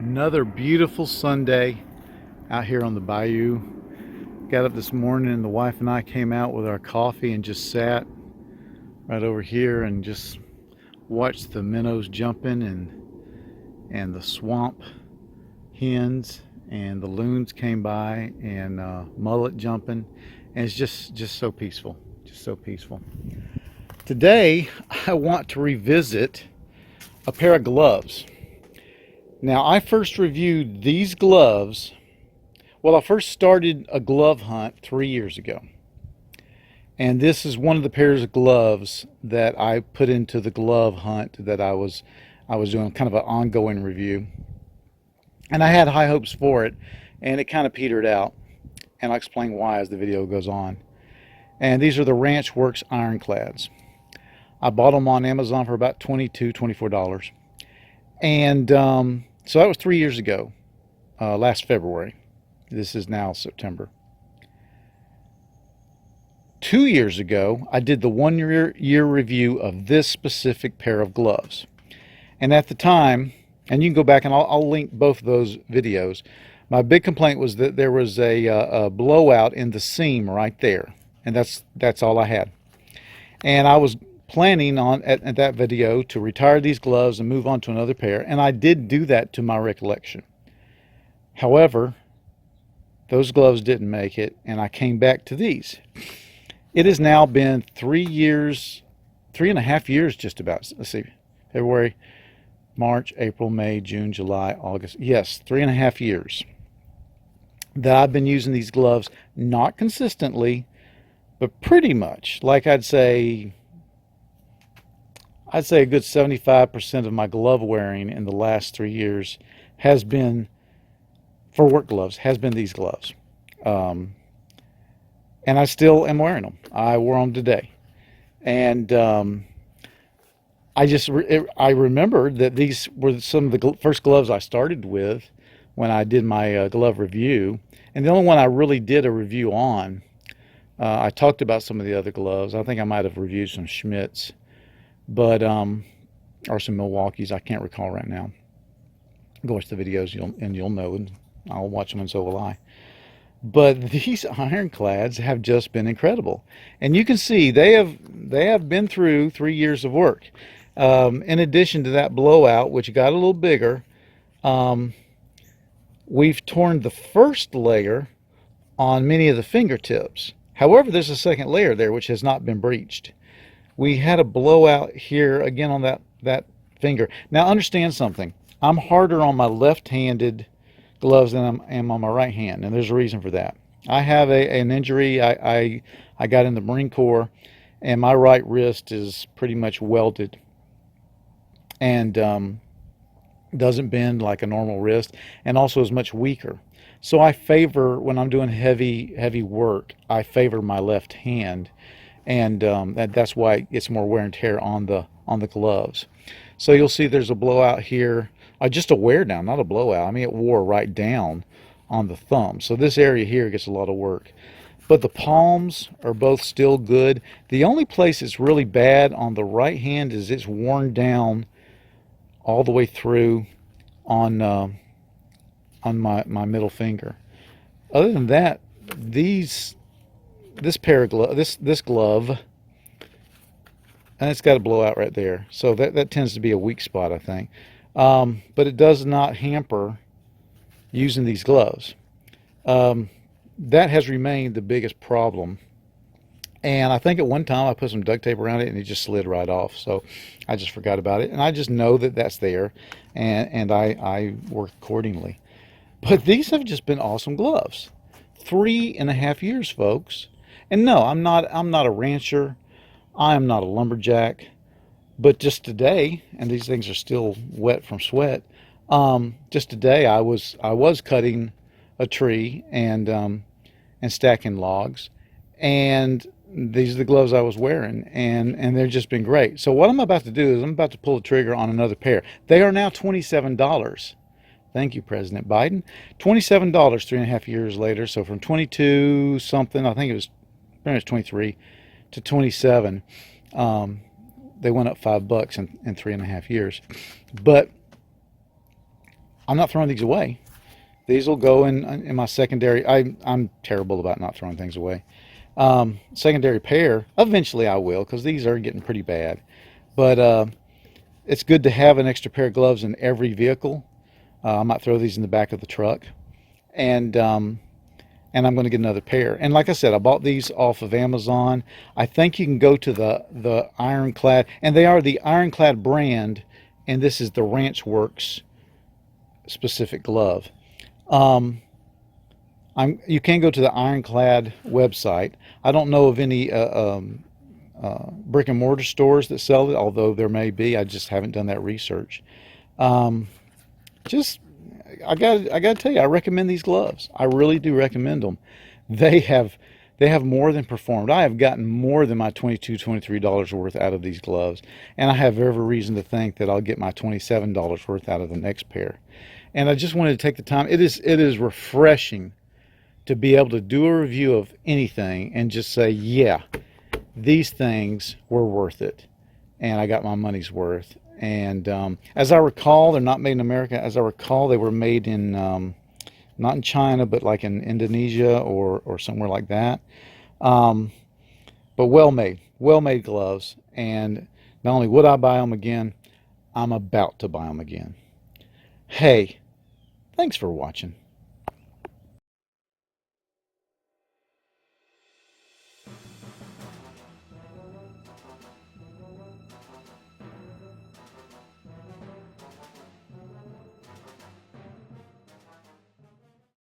Another beautiful Sunday out here on the bayou. Got up this morning and the wife and I came out with our coffee and just sat right over here and just watched the minnows jumping and the swamp hens and the loons came by and mullet jumping, and it's just so peaceful, just so peaceful. Today I want to revisit a pair of gloves. Now, I first reviewed these gloves. Well, I first started a glove hunt 3 years ago. And this is one of the pairs of gloves that I put into the glove hunt that I was doing, kind of an ongoing review. And I had high hopes for it, and it kind of petered out. And I'll explain why as the video goes on. And these are the Ranch Works Ironclads. I bought them on Amazon for about $22, $24. And so that was 3 years ago, last February. This is now September. 2 years ago, I did the 1 year review of this specific pair of gloves. And at the time, and you can go back and I'll link both of those videos, my big complaint was that there was a blowout in the seam right there. And that's all I had. And I was planning on at that video to retire these gloves and move on to another pair, and I did do that to my recollection. However, those gloves didn't make it, and I came back to these. It has now been 3 years, 3.5 years just about. Let's see, February, March, April, May, June, July, August. Yes, 3.5 years that I've been using these gloves, not consistently, but pretty much. Like I'd say a good 75% of my glove wearing in the last 3 years has been, for work gloves, has been these gloves. And I still am wearing them. I wore them today. And I remembered that these were some of the first gloves I started with when I did my glove review. And the only one I really did a review on, I talked about some of the other gloves. I think I might have reviewed some Schmidts, but or some Milwaukees. I can't recall right now. Go watch the videos, you'll know, and I'll watch them, and so will I. But these Ironclads have just been incredible, and you can see they have been through 3 years of work. In addition to that blowout, which got a little bigger, we've torn the first layer on many of the fingertips. However, there's a second layer there which has not been breached. We had a blowout here again on that finger. Now understand something. I'm harder on my left-handed gloves than I am on my right hand, and there's a reason for that. I have an injury. I got in the Marine Corps, and my right wrist is pretty much welded and doesn't bend like a normal wrist, and also is much weaker. So I favor, when I'm doing heavy work, I favor my left hand. And that's why it's more wear and tear on the gloves. So you'll see there's a blowout here, just a wear down, not a blowout. I mean, it wore right down on the thumb. So this area here gets a lot of work. But the palms are both still good. The only place it's really bad on the right hand is it's worn down all the way through on my middle finger. Other than that, this pair of gloves, this glove, and it's got a blowout right there, so that tends to be a weak spot, I think. But it does not hamper using these gloves. That has remained the biggest problem, and I think at one time I put some duct tape around it and it just slid right off, so I just forgot about it, and I just know that that's there, and I work accordingly. But these have just been awesome gloves. 3.5 years, folks. And no, I'm not a rancher. I am not a lumberjack. But just today, and these things are still wet from sweat. Just today, I was cutting a tree and stacking logs, and these are the gloves I was wearing, and they've just been great. So what I'm about to do is I'm about to pull the trigger on another pair. They are now $27. Thank you, President Biden. $27 3.5 years later. So from 22 something, I think it was pretty much 23 to 27. They went up $5 in 3.5 years. But I'm not throwing these away. These will go in my secondary. I'm terrible about not throwing things away. Secondary pair. Eventually I will, because these are getting pretty bad. But it's good to have an extra pair of gloves in every vehicle. I might throw these in the back of the truck, and I'm going to get another pair. And like I said, I bought these off of Amazon. I think you can go to the Ironclad, and they are the Ironclad brand, and this is the Ranch Works specific glove. Um, you can go to the Ironclad website. I don't know of any brick and mortar stores that sell it, although there may be. I just haven't done that research. Um, just I got to tell you, I recommend these gloves. I really do recommend them. They have they have more than performed. I have gotten more than my $22, $23 worth out of these gloves, and I have every reason to think that I'll get my $27 worth out of the next pair. And I just wanted to take the time. It is refreshing to be able to do a review of anything and just say, yeah, these things were worth it, and I got my money's worth. And as I recall, they're not made in America. As I recall, they were made in not in China, but like in Indonesia or somewhere like that. Um, but well made gloves. And not only would I buy them again, I'm about to buy them again. Hey, thanks for watching.